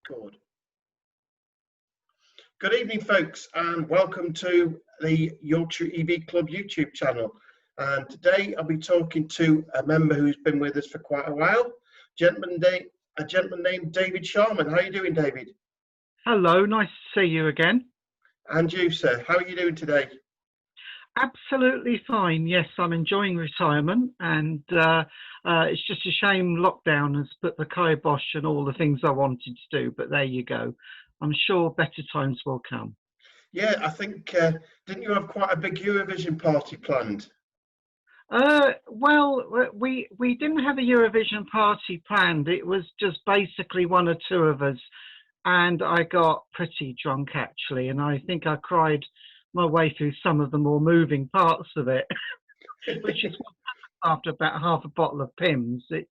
Good. Good evening, folks, and welcome to the Yorkshire EV Club YouTube channel. And today I'll be talking to a member who's been with us for quite a while, a gentleman named David Sharman. How are you doing, David? Hello, nice to see you again. And you, sir, how are you doing today? Absolutely fine. Yes, I'm enjoying retirement, and it's just a shame lockdown has put the kibosh on all the things I wanted to do, but there you go. I'm sure better times will come. Yeah, I think, didn't you have quite a big Eurovision party planned? Well, we didn't have a Eurovision party planned. It was just basically one or two of us, and I got pretty drunk actually, and I think I cried my way through some of the more moving parts of it, which is after about half a bottle of Pimm's. It's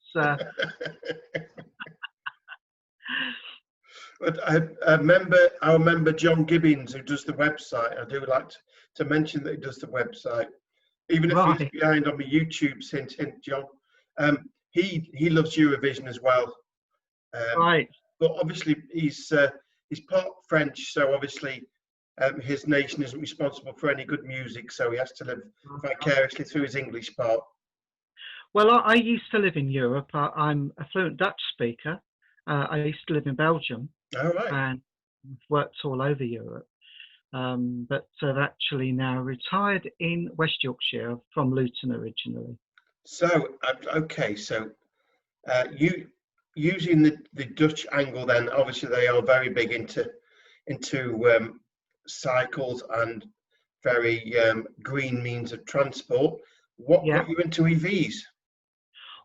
But I remember our member John Gibbons, who does the website. I do like to mention that he does the website, even if right. he's behind on my YouTube. Hint, John. He loves Eurovision as well. Right. But obviously he's part French, so obviously his nation isn't responsible for any good music, so he has to live vicariously through his English part. Well, I used to live in Europe. I'm a fluent Dutch speaker. I used to live in Belgium. All right. And worked all over Europe. But I've actually now retired in West Yorkshire from Luton originally. So, okay, so you using the Dutch angle, then obviously they are very big into cycles and very green means of transport. What got you into EVs?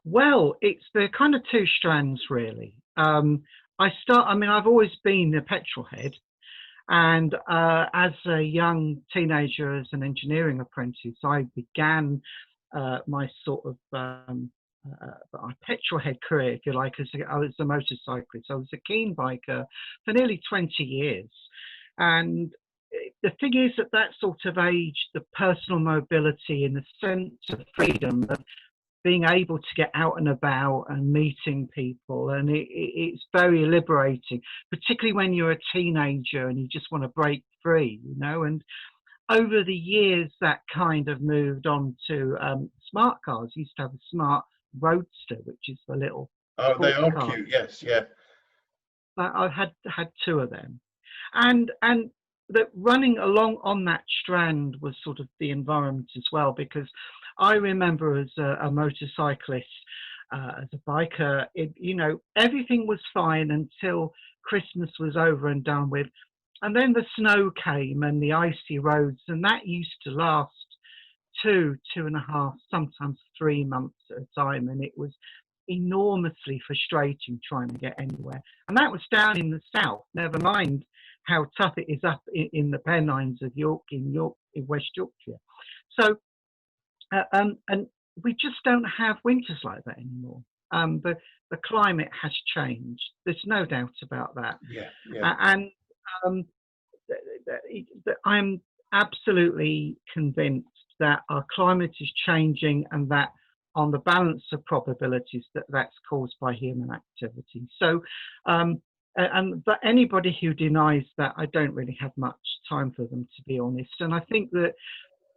Well, it's the kind of two strands really. I've always been a petrol head, and as a young teenager, as an engineering apprentice, I began my sort of petrol head career, if you like, as I was a motorcyclist. I was a keen biker for nearly 20 years. And the thing is, at that sort of age, the personal mobility and the sense of freedom of being able to get out and about and meeting people, and it's very liberating, particularly when you're a teenager and you just want to break free, you know. And over the years, that kind of moved on to smart cars. I used to have a smart roadster, which is the little they are car. cute. Yes, yeah. I had two of them, and that running along on that strand was sort of the environment as well, because I remember as a motorcyclist, as a biker, everything was fine until Christmas was over and done with. And then the snow came and the icy roads, and that used to last 2.5, sometimes 3 months at a time. And it was enormously frustrating trying to get anywhere. And that was down in the south, never mind how tough it is up in the Pennines of in West Yorkshire. So, and we just don't have winters like that anymore. The climate has changed. There's no doubt about that. Yeah. And I'm absolutely convinced that our climate is changing, and that on the balance of probabilities that's caused by human activity. So, but anybody who denies that, I don't really have much time for them, to be honest. And I think that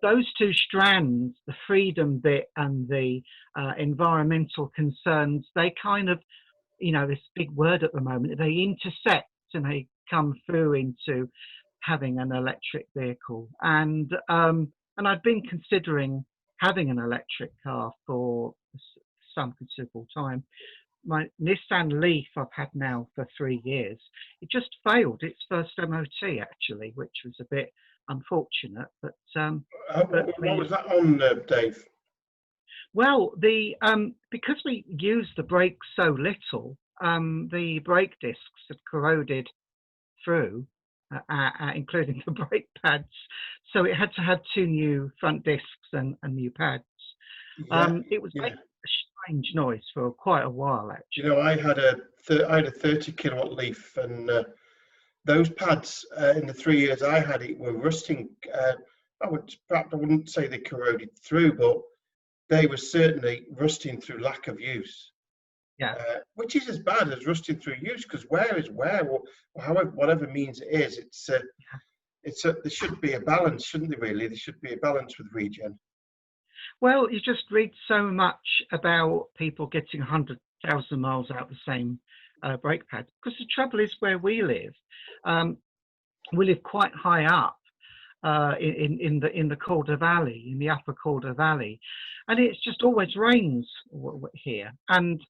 those two strands, the freedom bit and the environmental concerns, they kind of, this big word at the moment, they intersect and they come through into having an electric vehicle. And I've been considering having an electric car for some considerable time. My Nissan Leaf I've had now for 3 years. It just failed its first MOT actually, which was a bit unfortunate. But what was that on, Dave? Well, because we use the brakes so little, the brake discs had corroded through, including the brake pads. So it had to have 2 new front discs and new pads. It was making a strange noise for quite a while, actually. I had a 30 kilowatt Leaf, and those pads in the 3 years I had it were rusting. I wouldn't say they corroded through, but they were certainly rusting through lack of use. Yeah. which is as bad as rusting through use, because wear is wear, or however, whatever means it is. There should be a balance, shouldn't there? Really, there should be a balance with regen. Well, you just read so much about people getting 100,000 miles out the same brake pad, because the trouble is where we live quite high up in the Calder Valley, in the upper Calder Valley, and it's just always rains here, and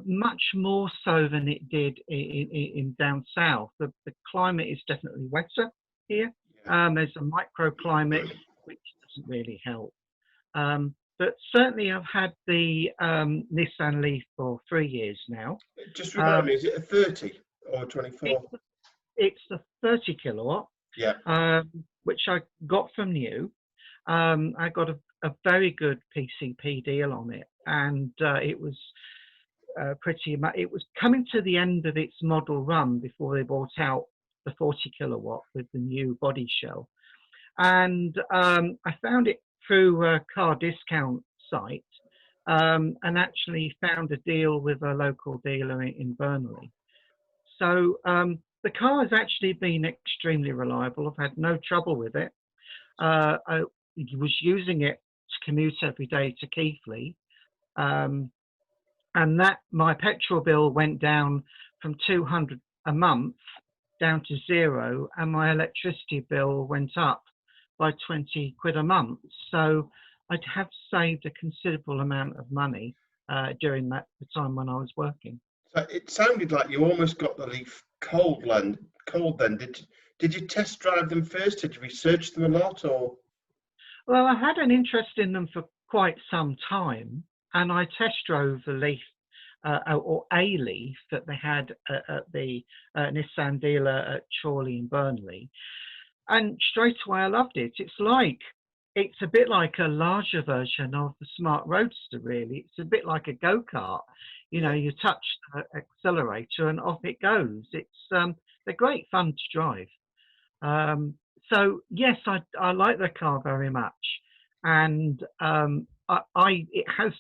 much more so than it did in down south. The climate is definitely wetter here. Yeah. There's a microclimate which doesn't really help. But certainly I've had the Nissan Leaf for 3 years now. Just remind me, is it a 30 or 24? It's the 30 kilowatt, Yeah. which I got from new. I got a very good PCP deal on it, and it was pretty much, it was coming to the end of its model run before they brought out the 40 kilowatt with the new body shell. And I found it through a car discount site, and actually found a deal with a local dealer in Burnley. So the car has actually been extremely reliable. I've had no trouble with it. I was using it to commute every day to Keighley, and that my petrol bill went down from 200 a month down to 0, and my electricity bill went up by 20 quid a month. So I'd have saved a considerable amount of money during the time when I was working. So it sounded like you almost got the Leaf cold then. Did you test drive them first? Did you research them a lot, or? Well, I had an interest in them for quite some time, and I test drove the Leaf, or a Leaf that they had at the Nissan dealer at Chorley in Burnley, and straight away I loved it. It's a bit like a larger version of the Smart Roadster, really. It's a bit like a go-kart. You know, you touch the accelerator and off it goes. They're great fun to drive. So yes, I like the car very much, and it has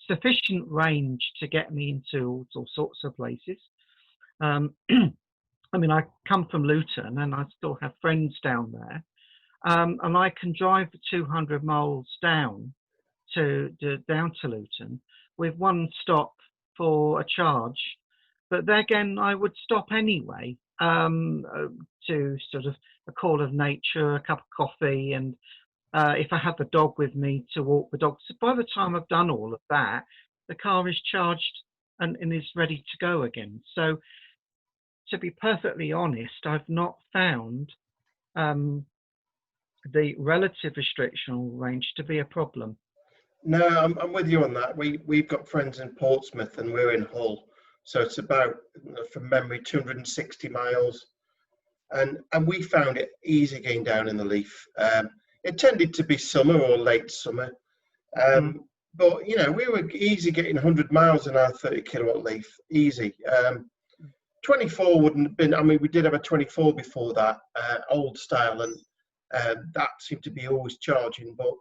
sufficient range to get me into all sorts of places. I mean, I come from Luton, and I still have friends down there, and I can drive 200 miles down to Luton with one stop for a charge. But then again, I would stop anyway to sort of a call of nature, a cup of coffee, and if I have the dog with me, to walk the dog. So by the time I've done all of that, the car is charged and is ready to go again. So to be perfectly honest, I've not found the relative restrictional range to be a problem. No, I'm with you on that. We've got friends in Portsmouth and we're in Hull, so it's about, from memory, 260 miles, and we found it easy getting down in the Leaf. It tended to be summer or late summer, but you know, we were easy getting 100 miles in our 30 kilowatt Leaf, easy. 24 wouldn't have been. I mean, we did have a 24 before that, old style, and that seemed to be always charging, but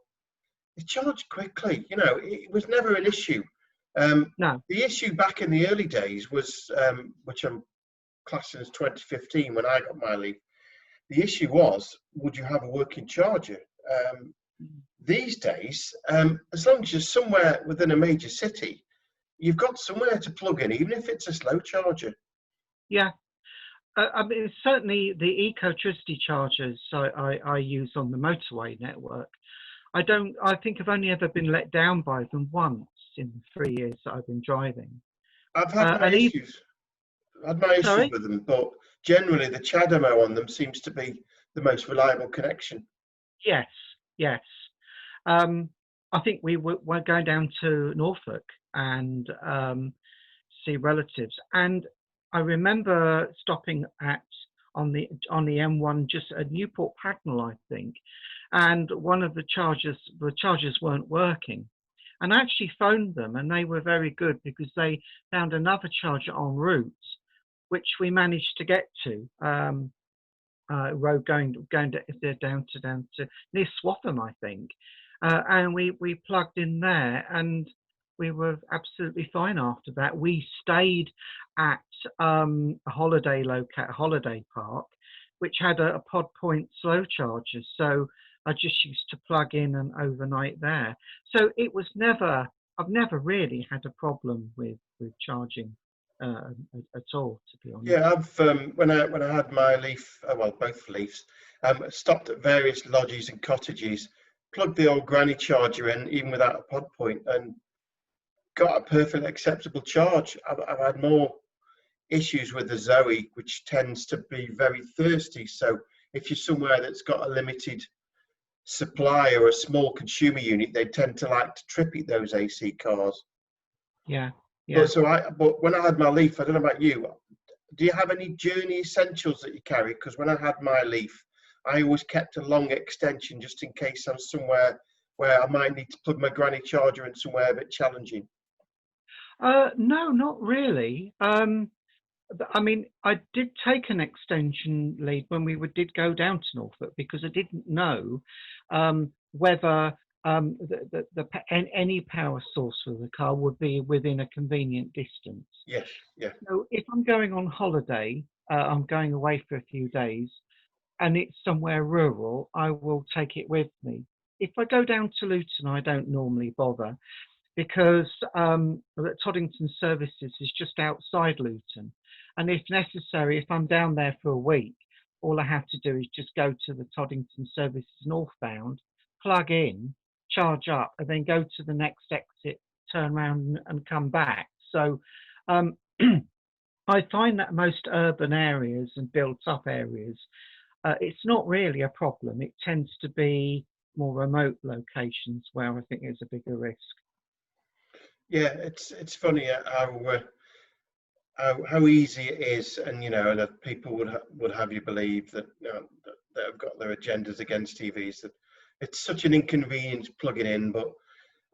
it charged quickly. You know, it was never an issue. No. The issue back in the early days was, which I'm classing as 2015 when I got my Leaf. The issue was, would you have a working charger? These days, as long as you're somewhere within a major city, you've got somewhere to plug in, even if it's a slow charger. Yeah. I mean, certainly the eco-tricity chargers I use on the motorway network, I think I've only ever been let down by them once in the 3 years that I've been driving. I've had my issues. I've had my issues with them, but generally the CHAdeMO on them seems to be the most reliable connection. Yes, yes. I think we're going down to Norfolk and see relatives, and I remember stopping on the M1 just at Newport Pagnell, I think, and one of the chargers weren't working, and I actually phoned them, and they were very good because they found another charger en route, which we managed to get to. Road going down to near Swaffham, I think, and we plugged in there, and we were absolutely fine after that. We stayed at a holiday park, which had a pod point slow charger. So I just used to plug in and overnight there. So it was I've never really had a problem with charging at all, to be honest. Yeah, I've when I had my Leaf, well, both Leafs, stopped at various lodges and cottages, plugged the old granny charger in, even without a pod point, and got a perfectly acceptable charge. I've had more issues with the Zoe, which tends to be very thirsty. So if you're somewhere that's got a limited supply or a small consumer unit, they tend to like to trip it, those AC cars. Yeah, yeah. But when I had my Leaf, I don't know about you, do you have any journey essentials that you carry? Because when I had my Leaf, I always kept a long extension just in case I'm somewhere where I might need to plug my granny charger in somewhere a bit challenging. No, not really. I mean, I did take an extension lead when did go down to Norfolk, because I didn't know whether any power source for the car would be within a convenient distance. Yes, yeah. So if I'm going on holiday, I'm going away for a few days, and it's somewhere rural, I will take it with me. If I go down to Luton, I don't normally bother, because Toddington Services is just outside Luton. And if necessary, if I'm down there for a week, all I have to do is just go to the Toddington Services northbound, plug in, charge up, and then go to the next exit, turn around and come back. So I find that most urban areas and built-up areas, it's not really a problem. It tends to be more remote locations where I think there's a bigger risk. Yeah, it's funny how easy it is, and that people would have you believe that, that have got their agendas against TVs, that it's such an inconvenience plugging in. But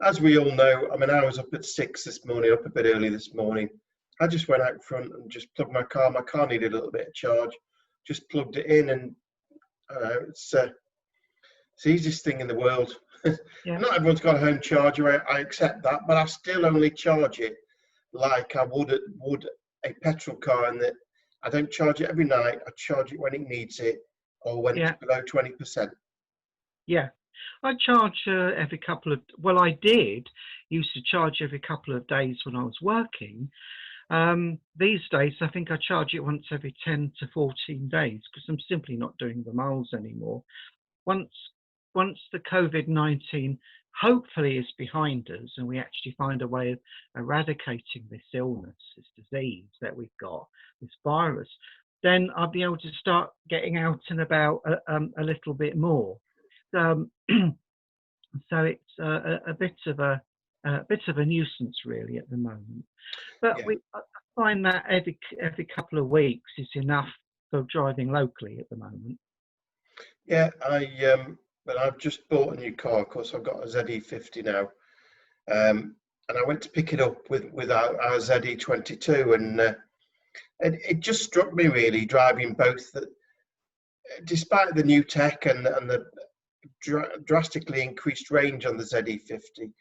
as we all know, I mean, I was up at 6 this morning, up a bit early this morning. I just went out front and just plugged my car. My car needed a little bit of charge. Just plugged it in, and it's the easiest thing in the world. Yeah. Not everyone's got a home charger. I accept that, but I still only charge it like I would a petrol car, and that I don't charge it every night. I charge it when it needs it, or when it's below 20%. Yeah, I charge every couple of, I used to charge every couple of days when I was working. These days, I think I charge it once every 10 to 14 days, because I'm simply not doing the miles anymore. Once the COVID-19 hopefully is behind us, and we actually find a way of eradicating this illness, this disease that we've got, this virus, then I'll be able to start getting out and about a little bit more. So it's a bit of a nuisance really at the moment. But Yeah. I find that every couple of weeks is enough for driving locally at the moment. Yeah, but I've just bought a new car. Of course, I've got a ZE50 now, and I went to pick it up with our ZE22, and it just struck me really, driving both, that despite the new tech and the drastically increased range on the ZE50,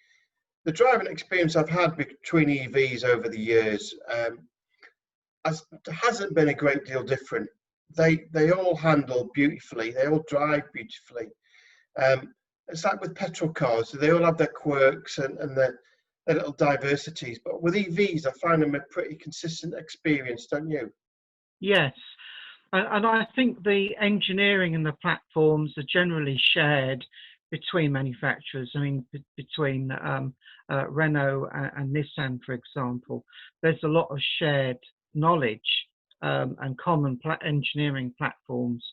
the driving experience I've had between EVs over the years hasn't been a great deal different. They all handle beautifully. They all drive beautifully. It's like with petrol cars. They all have their quirks and their little diversities. But with EVs, I find them a pretty consistent experience, don't you? Yes. And I think the engineering and the platforms are generally shared between manufacturers. I mean, between Renault and Nissan, for example, there's a lot of shared knowledge and common engineering platforms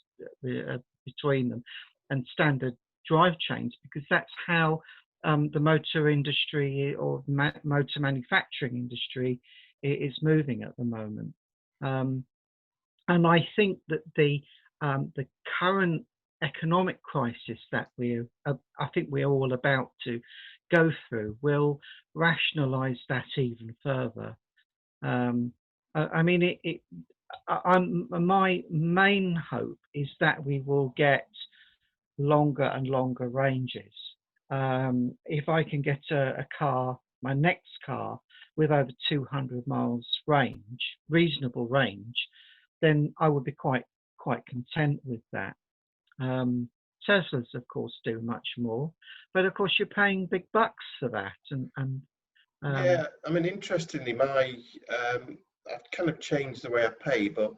between them, and standard drive chains, because that's how the motor industry or motor manufacturing industry is moving at the moment. And I think that the current economic crisis that I think we're all about to go through will rationalise that even further. I mean, my main hope is that we will get longer and longer ranges. If I can get a car my next car with over 200 miles range, reasonable range, then I would be quite content with that. Teslas, of course, do much more, but of course you're paying big bucks for that. Yeah, I mean, interestingly, I've kind of changed the way I pay, but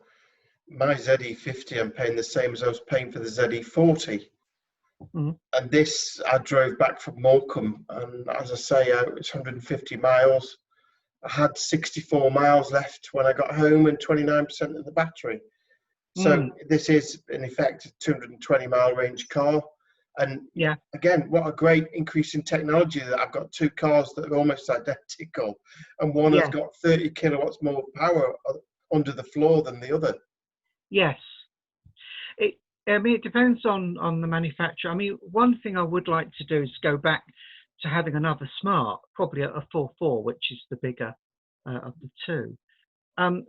my ZE50, I'm paying the same as I was paying for the ZE40. Mhm. And this, I drove back from Morecambe, and as I say, it's 150 miles. I had 64 miles left when I got home and 29% of the battery. So this is, in effect, a 220-mile range car. And Yeah, again, what a great increase in technology that I've got two cars that are almost identical, and one has yeah, got 30 kilowatts more power under the floor than the other. yes. I mean, it depends on the manufacturer. I mean, one thing I would like to do is go back to having another Smart, probably a 4.4, which is the bigger of the two.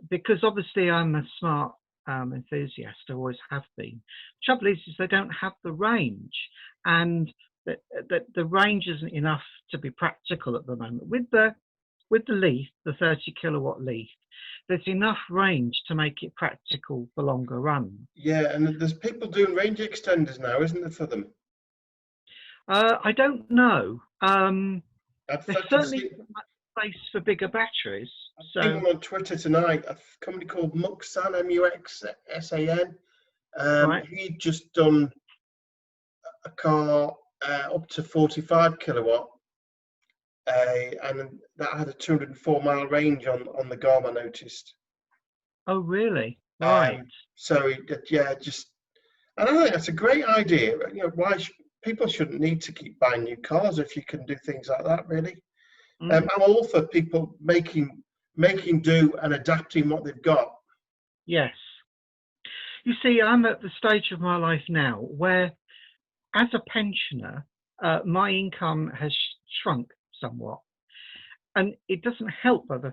Because obviously I'm a Smart enthusiast, I always have been. Trouble is they don't have the range, and the range isn't enough to be practical at the moment. With the Leaf, the 30 kilowatt Leaf, there's enough range to make it practical for longer runs. Yeah, and there's people doing range extenders now, isn't there, for them? I don't know. There's certainly I've space for bigger batteries. seen So one on Twitter tonight, a company called Muxsan, M-U-X-S-A-N. right, He'd just done a car up to 45 kilowatt, and that had a 204-mile range on the Garm, I noticed. oh really? Right. So yeah, just, and I think that's a great idea. You know, people shouldn't need to keep buying new cars if you can do things like that, really. I'm all for people making do and adapting what they've got. Yes. You see, I'm at the stage of my life now where, as a pensioner, my income has shrunk somewhat, and it doesn't help by the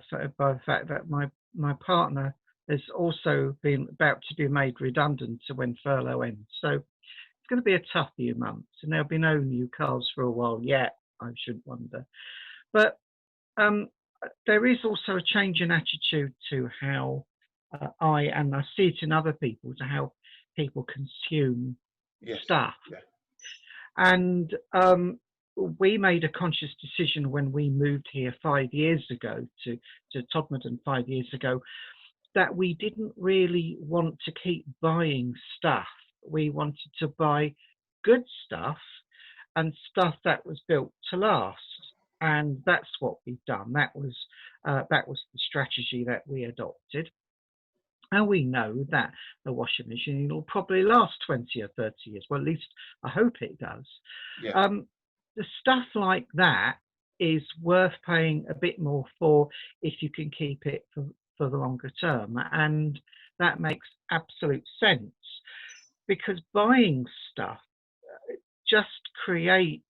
fact that my partner has also been about to be made redundant when furlough ends. So it's going to be a tough few months, and there'll be no new cars for a while yet, I shouldn't wonder. But there is also a change in attitude to how and I see it in other people, to how people consume stuff. Yeah. And we made a conscious decision when we moved here 5 years ago to Todmorden 5 years ago, that we didn't really want to keep buying stuff. We wanted to buy good stuff and stuff that was built to last. And that's what we've done. That was the strategy that we adopted. And we know that the washing machine will probably last 20 or 30 years. Well, at least I hope it does. Yeah. The stuff like that is worth paying a bit more for if you can keep it for the longer term. And that makes absolute sense, because buying stuff just creates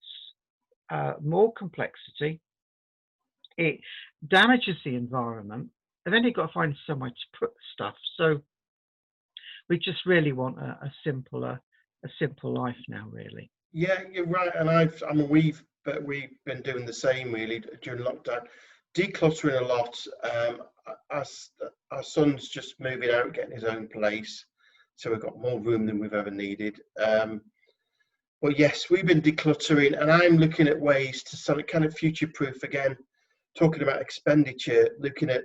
more complexity. It damages the environment, and then you've got to find somewhere to put stuff. So we just really want a simple life now, really. Yeah, you're right. And we've been doing the same really during lockdown, decluttering a lot. Our son's just moving out, getting his own place, so we've got more room than we've ever needed. But yes, we've been decluttering, and I'm looking at ways to sort of kind of future-proof again. Talking about expenditure, looking at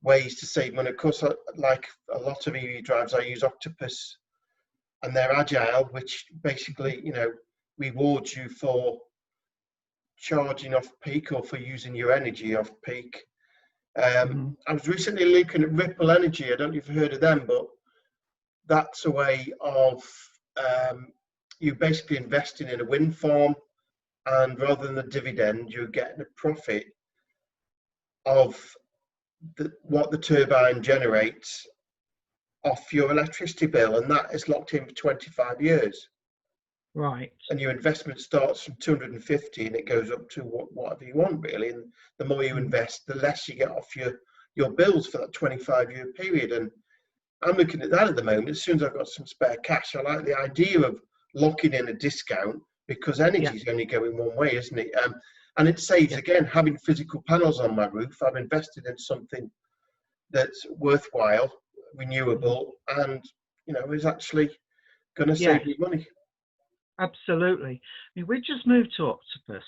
ways to save money. Of course, like a lot of EV drives, I use Octopus, and they're agile, which basically, rewards you for charging off peak or for using your energy off peak. I was recently looking at Ripple Energy. I don't know if you've heard of them, but that's a way of you basically investing in a wind farm, and rather than the dividend, you're getting a profit of what the turbine generates off your electricity bill, and that is locked in for 25 years. Right. And your investment starts from 250 and it goes up to whatever you want, really. And the more you invest, the less you get off your bills for that 25-year period. And I'm looking at that at the moment. As soon as I've got some spare cash, I like the idea of locking in a discount, because energy is only going one way, isn't it? And it saves, Yeah. again, having physical panels on my roof. I've invested in something that's worthwhile, renewable, and, you know, is actually going to Yes, save me money. absolutely. I mean, we just moved to Octopus.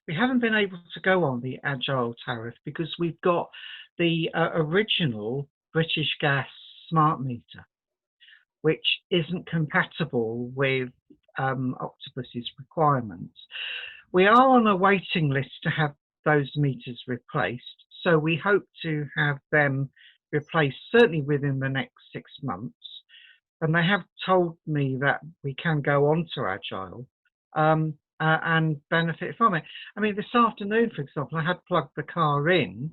We haven't been able to go on the Agile tariff because we've got the original British Gas smart meter, which isn't compatible with Octopus's requirements. We are on a waiting list to have those meters replaced, so we hope to have them replaced certainly within the next 6 months. And they have told me that we can go on to Agile and benefit from it. I mean, this afternoon, for example, I had plugged the car in.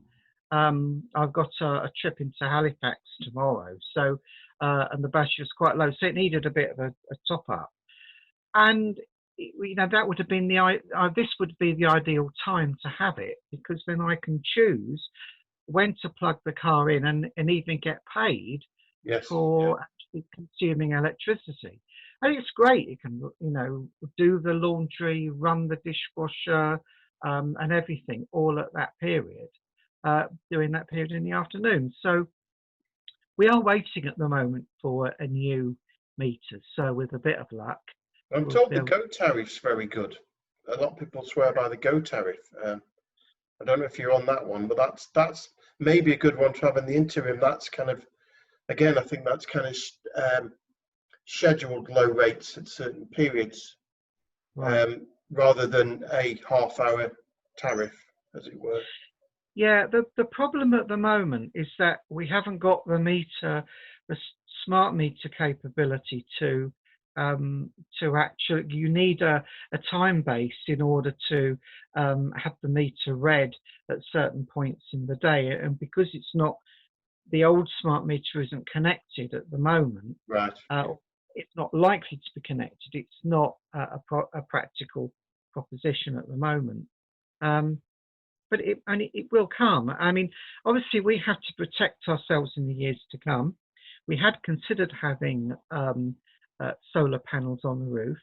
I've got a trip into Halifax tomorrow, so and the battery was quite low, so it needed a bit of a top up. And you know, that would have been this would be the ideal time to have it, because then I can choose when to plug the car in and even get paid Yes. for actually consuming electricity. And it's great. You can, you know, do the laundry, run the dishwasher, and everything all at that period, during that period in the afternoon. So we are waiting at the moment for a new meter. So with a bit of luck, I'm we'll told be the able. Go tariff's very good. A lot of people swear by the Go tariff. I don't know if you're on that one, but that's maybe a good one to have in the interim. That's kind of, again, I think that's kind of scheduled low rates at certain periods, Right. rather than a half-hour tariff, as it were. Yeah, the problem at the moment is that we haven't got the meter, the smart meter capability to actually, you need a time base in order to have the meter read at certain points in the day. And because it's not, the old smart meter isn't connected at the moment, Right. it's not likely to be connected. It's not a practical proposition at the moment. But it will come. I mean, obviously, we have to protect ourselves in the years to come. We had considered having solar panels on the roof,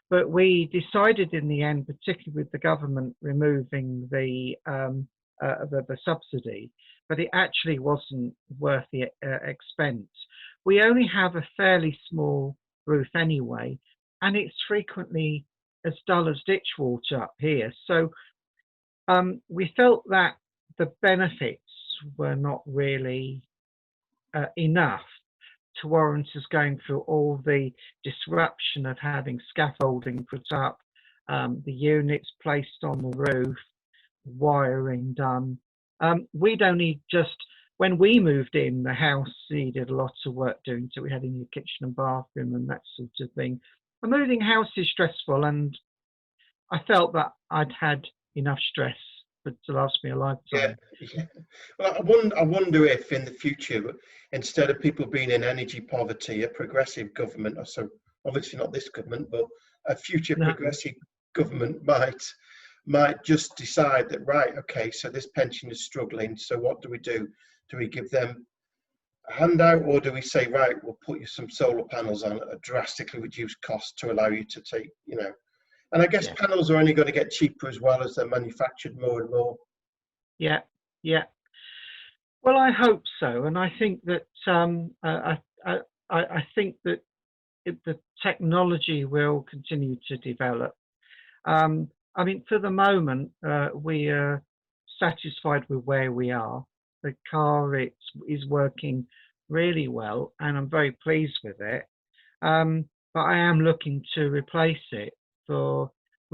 but we decided in the end, particularly with the government removing the subsidy, but it actually wasn't worth the expense. We only have a fairly small roof anyway, and it's frequently as dull as ditch water up here. So we felt that the benefits were not really enough to warrant us going through all the disruption of having scaffolding put up, the units placed on the roof, wiring done. We'd only just, when we moved in, the house needed a lot of work doing, so we had a new kitchen and bathroom and that sort of thing. And moving house is stressful, and I felt that I'd had enough stress to last me a lifetime. Yeah. Well, I wonder if in the future, instead of people being in energy poverty, a progressive government, or so obviously not this government, but a future No. progressive government might just decide that, right, okay, so this pension is struggling, so what do we do? Do we give them a handout, or do we say, right, we'll put you some solar panels on at a drastically reduced cost to allow you to take, you know? And I guess panels are only going to get cheaper as well as they're manufactured more and more. Yeah, yeah. Well, I hope so, and I think that I think that the technology will continue to develop. I mean, for the moment, we are satisfied with where we are. The car is working really well, and I'm very pleased with it. But I am looking to replace it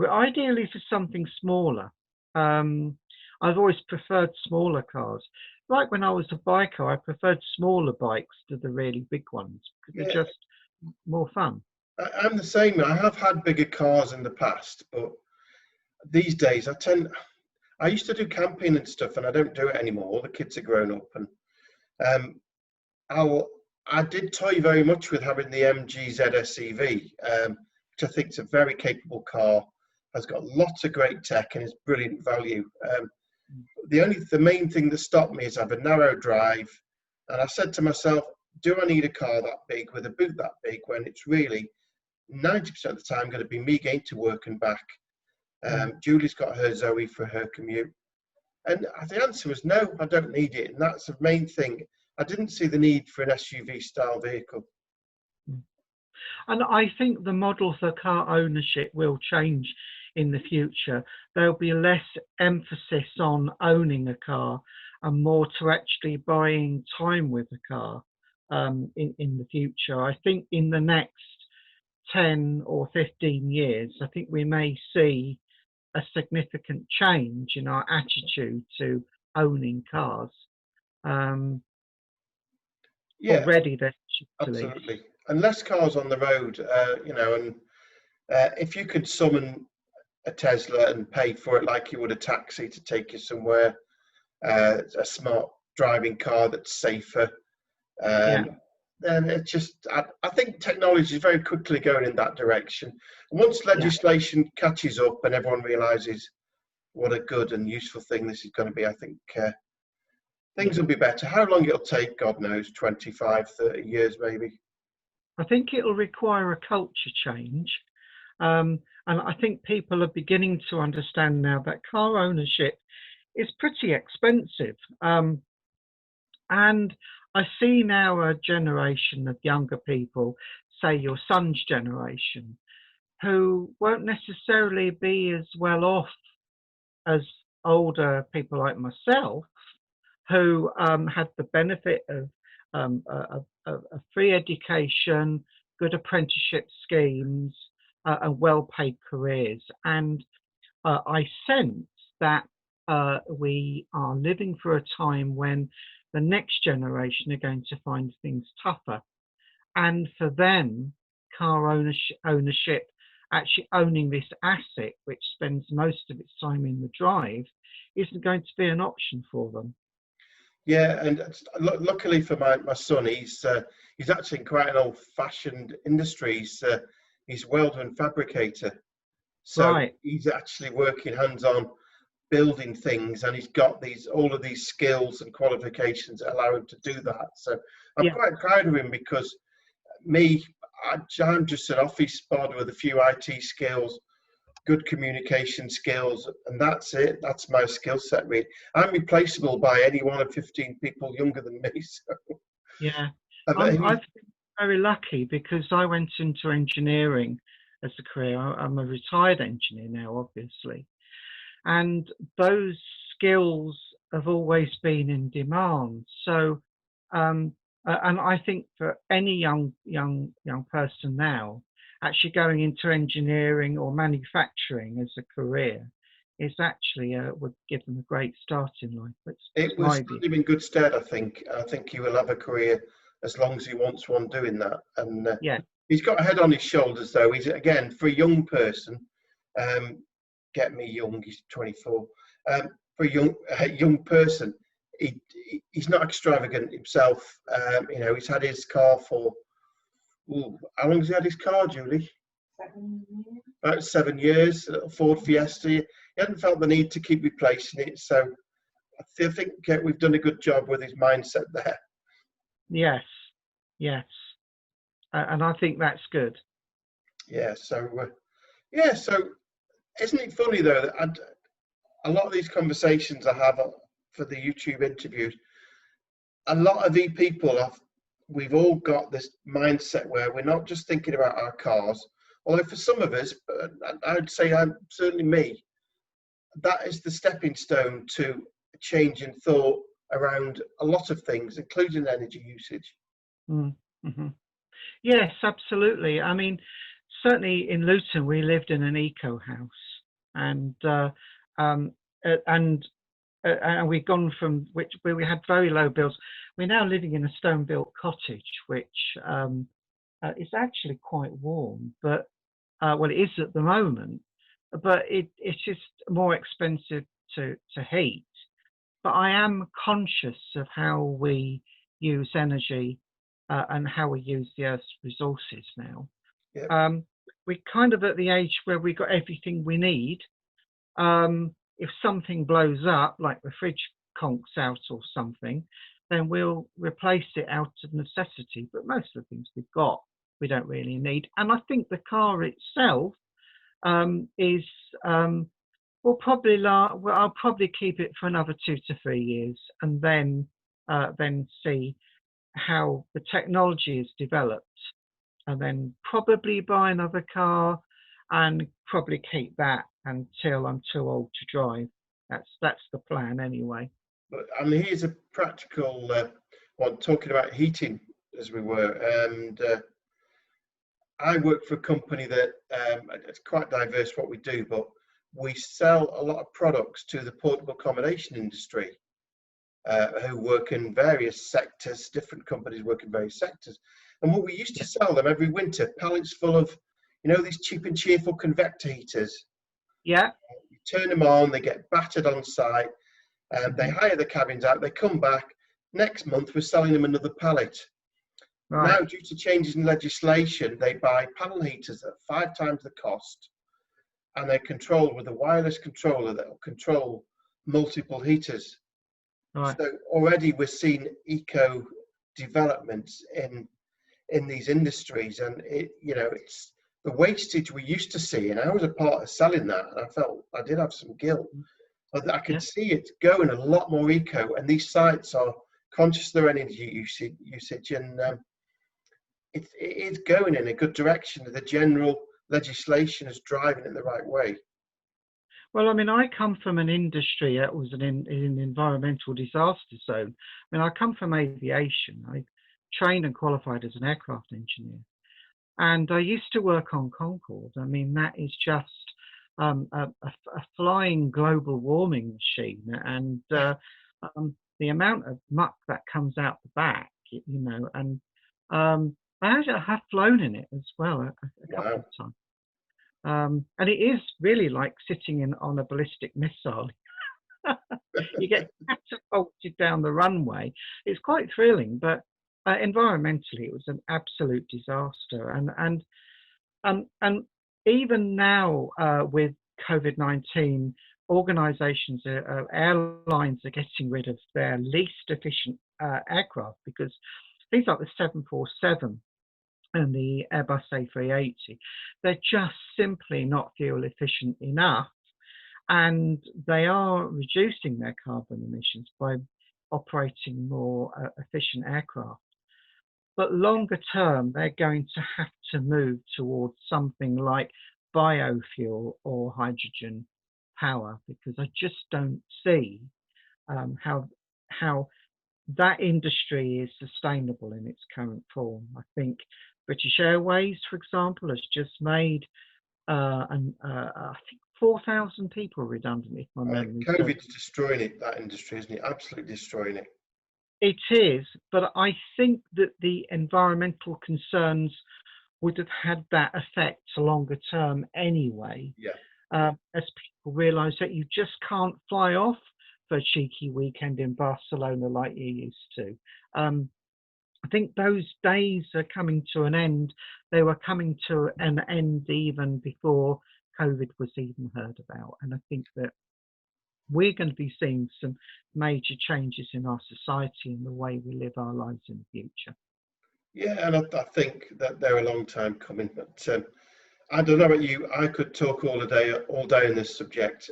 ideally for something smaller. I've always preferred smaller cars. Like when I was a biker, I preferred smaller bikes to the really big ones because they're just more fun. I'm the same. I have had bigger cars in the past, but these days I used to do camping and stuff, and I don't do it anymore. The kids are grown up, and I did toy very much with having the MG ZS EV, which I think is a very capable car, has got lots of great tech, and is brilliant value. The main thing that stopped me is I have a narrow drive, and I said to myself, do I need a car that big with a boot that big when it's really 90% of the time going to be me getting to work and back? Julie's got her Zoe for her commute. And the answer was no, I don't need it. And that's the main thing. I didn't see the need for an SUV style vehicle. And I think the model for car ownership will change in the future. There'll be less emphasis on owning a car and more to actually buying time with a car in the future. I think in the next 10 or 15 years, I think we may see a significant change in our attitude to owning cars. Yeah, already there, absolutely. And less cars on the road, you know, and if you could summon a Tesla and pay for it like you would a taxi to take you somewhere, a smart driving car that's safer, Yeah. then it's just, I think technology is very quickly going in that direction. And once legislation catches up and everyone realizes what a good and useful thing this is going to be, I think things will be better. How long it'll take, God knows, 25, 30 years maybe. I think it'll require a culture change. And I think people are beginning to understand now that car ownership is pretty expensive. And I see now a generation of younger people, say your son's generation, who won't necessarily be as well off as older people like myself, who had the benefit of a free education, good apprenticeship schemes, and well-paid careers. And I sense that we are living for a time when the next generation are going to find things tougher. And for them, car ownership, actually owning this asset, which spends most of its time in the drive, isn't going to be an option for them. Yeah, and luckily for my son, he's actually in quite an old-fashioned industry. He's welder and fabricator, so he's actually working hands-on, building things, and he's got all of these skills and qualifications that allow him to do that. So I'm quite proud of him, because I'm just an office bod with a few IT skills, good communication skills, and that's it. That's my skill set, really. I'm replaceable by any one of 15 people younger than me. So I've been very lucky, because I went into engineering as a career. I'm a retired engineer now, obviously, and those skills have always been in demand. So and I think for any young person now, actually going into engineering or manufacturing as a career is actually would give them a great start in life. It will stand him in good stead, I think. I think he will have a career as long as he wants one doing that. And he's got a head on his shoulders, though. He's, again, for a young person, get me young, he's 24. For a young person, he's not extravagant himself. You know, he's had his car for, how long has he had his car, Julie? 7 years. About 7 years, a Ford Fiesta. He hadn't felt the need to keep replacing it. So I think we've done a good job with his mindset there. Yes. And I think that's good. Yeah, so isn't it funny, though, that a lot of these conversations I have for the YouTube interviews, a lot of these people we've all got this mindset where we're not just thinking about our cars, although for some of us, I'd say certainly me, that is the stepping stone to a change in thought around a lot of things, including energy usage. Mm-hmm. Yes, absolutely. I mean, certainly in Luton, we lived in an eco house, and we've gone from where we had very low bills. We're now living in a stone-built cottage, which is actually quite warm, but well, it is at the moment, but it's just more expensive to heat. But I am conscious of how we use energy and how we use the Earth's resources now. Yep. We're kind of at the age where we've got everything we need. If something blows up, like the fridge conks out or something, then we'll replace it out of necessity. But most of the things we've got, we don't really need. And I think the car itself is will probably well, I'll probably keep it for another 2 to 3 years, and then see how the technology is developed, and then probably buy another car and probably keep that until I'm too old to drive. That's the plan anyway. But and here's a practical one, talking about heating as we were, and I work for a company that it's quite diverse what we do, but we sell a lot of products to the portable accommodation industry, who work in various sectors. Different companies work in various sectors, and what we used to sell them every winter, pallets full of, you know, these cheap and cheerful convector heaters. Yeah. You turn them on, they get battered on site, and they hire the cabins out. They come back next month. We're selling them another pallet. Right. Now, due to changes in legislation, they buy panel heaters at 5 times the cost, and they're controlled with a wireless controller that will control multiple heaters. Right. So already we're seeing eco developments in these industries, and it's the wastage we used to see, and I was a part of selling that, and I felt I did have some guilt. But I could see it going a lot more eco, and these sites are conscious of their energy usage, and it is going in a good direction. The general legislation is driving it the right way. Well, I mean, I come from an industry that was in an environmental disaster zone. I mean, I come from aviation. I trained and qualified as an aircraft engineer, and I used to work on Concorde. I mean, that is just a flying global warming machine, and the amount of muck that comes out the back, and I have flown in it as well a couple of times. And it is really like sitting on a ballistic missile. You get catapulted down the runway. It's quite thrilling, but environmentally, it was an absolute disaster. And even now, with COVID-19, organisations, airlines are getting rid of their least efficient aircraft, because things like the 747 and the Airbus A380, they're just simply not fuel efficient enough, and they are reducing their carbon emissions by operating more efficient aircraft. But longer term, they're going to have to move towards something like biofuel or hydrogen power, because I just don't see how that industry is sustainable in its current form. I think British Airways, for example, has just made I think 4,000 people redundant, if my memory serves. COVID's destroying it, that industry, isn't it? Absolutely destroying it. It is, but I think that the environmental concerns would have had that effect longer term anyway. Yeah. As people realise that you just can't fly off for a cheeky weekend in Barcelona like you used to. I think those days are coming to an end. They were coming to an end even before COVID was even heard about. And I think that we're going to be seeing some major changes in our society and the way we live our lives in the future. Yeah, and I think that they're a long time coming. But I don't know about you. I could talk all day on this subject.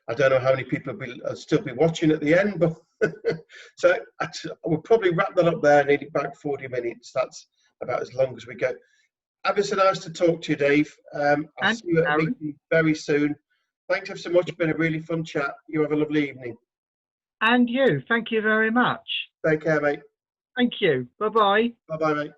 I don't know how many people will still be watching at the end, but so I will probably wrap that up there. I need it back 40 minutes. That's about as long as we go. Ever so nice to talk to you, Dave. I'll see you at a meeting very soon. Thanks ever so much. It's been a really fun chat. You have a lovely evening. And you. Thank you very much. Take care, mate. Thank you. Bye-bye. Bye-bye, mate.